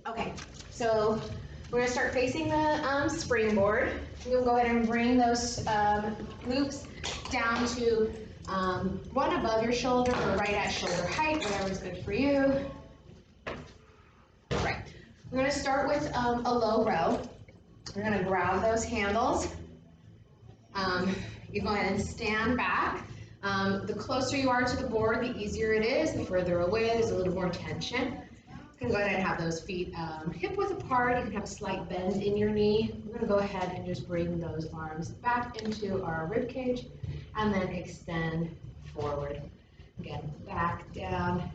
Okay, so we're gonna start facing the springboard. You'll go ahead and bring those glutes down to one above your shoulder or right at shoulder height, whatever's good for you. All right, we're gonna start with a low row. We're gonna grab those handles. You go ahead and stand back. The closer you are to the board, the easier it is. The further away, there's a little more tension. You can go ahead and have those feet hip width apart. You can have a slight bend in your knee. We're going to go ahead and just bring those arms back into our rib cage and then extend forward. Again, back down,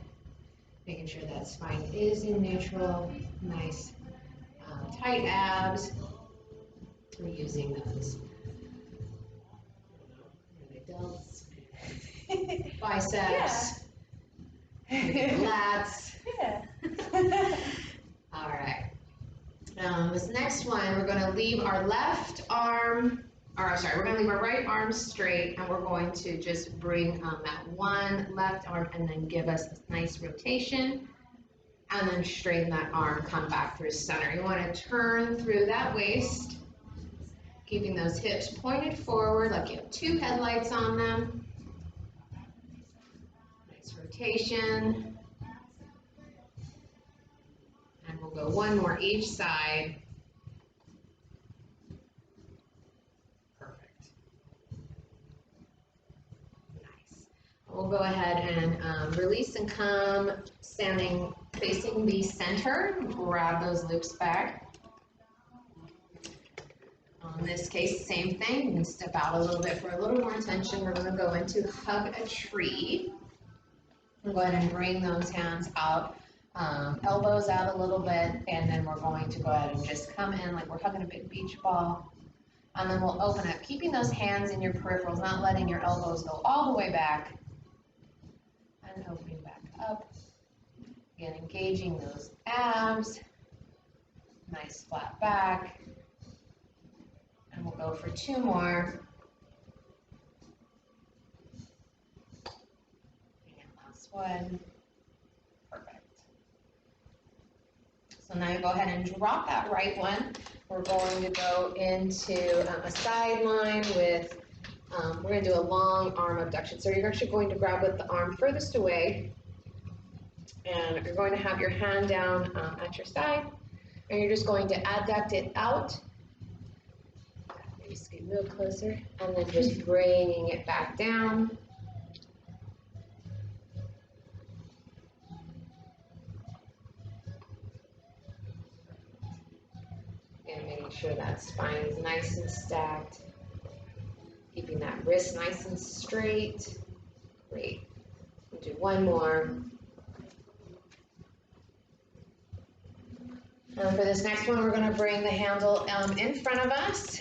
making sure that spine is in neutral. Nice tight abs. We're using those delts, biceps, lats. Yeah. All right. This next one, we're going to leave our left arm, we're going to leave our right arm straight, and we're going to just bring that one left arm and then give us a nice rotation, and then straighten that arm, come back through center. You want to turn through that waist, keeping those hips pointed forward like you have two headlights on them. Nice rotation. And we'll go one more each side. Perfect. Nice. We'll go ahead and release and come standing facing the center. Grab those loops back. In this case, same thing. You can step out a little bit for a little more tension. We're going to go into hug a tree. We'll go ahead and bring those hands out. Elbows out a little bit, and then we're going to go ahead and just come in like we're hugging a big beach ball. And then we'll open up, keeping those hands in your peripherals, not letting your elbows go all the way back. And opening back up. Again, engaging those abs. Nice flat back. And we'll go for two more. And last one. Perfect. So now you go ahead and drop that right one. We're going to go into a sideline with, we're going to do a long arm abduction. So you're actually going to grab with the arm furthest away, and you're going to have your hand down at your side, and you're just going to adduct it out. Maybe scoot a little closer, and then just bringing it back down. And making sure that spine is nice and stacked. Keeping that wrist nice and straight. Great. We'll do one more. For this next one, we're going to bring the handle in front of us.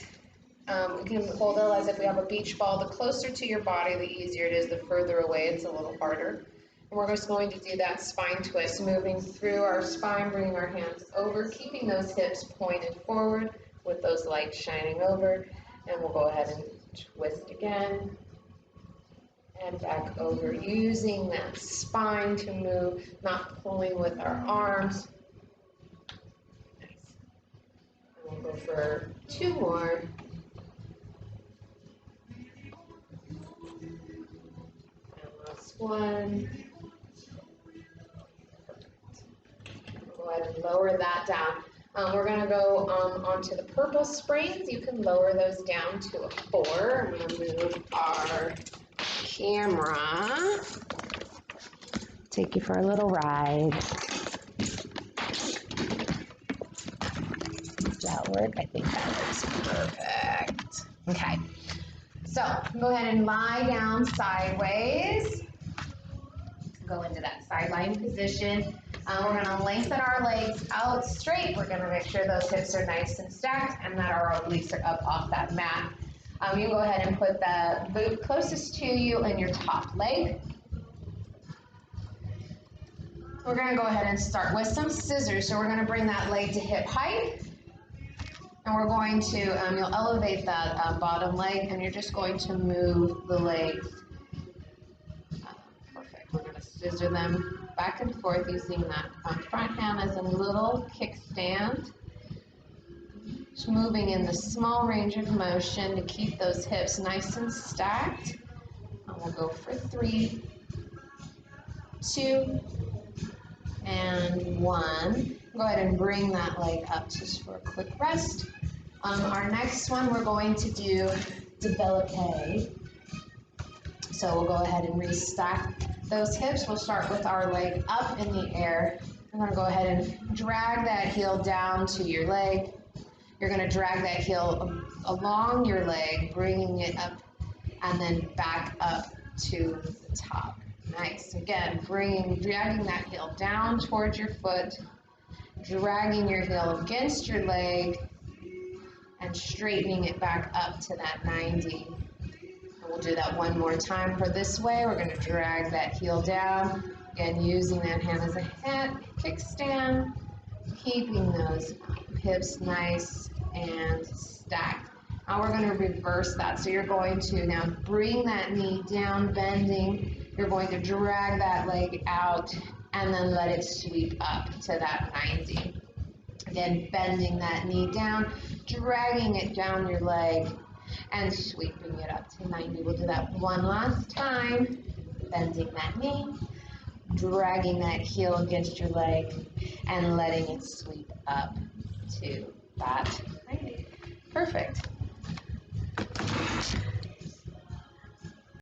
We can hold it as if we have a beach ball. The closer to your body, the easier it is. The further away, it's a little harder. And we're just going to do that spine twist, moving through our spine, bringing our hands over, keeping those hips pointed forward with those lights shining over. And we'll go ahead and twist again. And back over, using that spine to move, not pulling with our arms. Nice. And we'll go for two more. And last one. Go ahead and lower that down. We're going to go onto the purple springs. You can lower those down to a 4. I'm going to move our camera. Take you for a little ride. Does that work? I think that works perfect. Okay. So go ahead and lie down sideways. Go into that sideline position. We're going to lengthen our legs out straight. We're going to make sure those hips are nice and stacked and that our obliques are up off that mat. You go ahead and put the boot closest to you in your top leg. We're going to go ahead and start with some scissors. So we're going to bring that leg to hip height. And we're going to, you'll elevate that bottom leg, and you're just going to move the legs. Perfect. We're going to scissor them back and forth using that front hand as a little kickstand. Just moving in the small range of motion to keep those hips nice and stacked. And we'll go for 3, 2, and 1. Go ahead and bring that leg up just for a quick rest. Our next one, we're going to do développé. So we'll go ahead and restack those hips. We'll start with our leg up in the air. We're going to go ahead and drag that heel down to your leg. You're going to drag that heel along your leg, bringing it up and then back up to the top. Nice. Again, dragging that heel down towards your foot, dragging your heel against your leg, and straightening it back up to that 90. And we'll do that one more time for this way. We're going to drag that heel down, again, using that hand as a kickstand, keeping those hips nice and stacked. Now we're going to reverse that. So you're going to now bring that knee down, bending. You're going to drag that leg out and then let it sweep up to that 90. Again, bending that knee down, dragging it down your leg and sweeping it up to 90. We'll do that one last time. Bending that knee, dragging that heel against your leg and letting it sweep up to that 90. Perfect.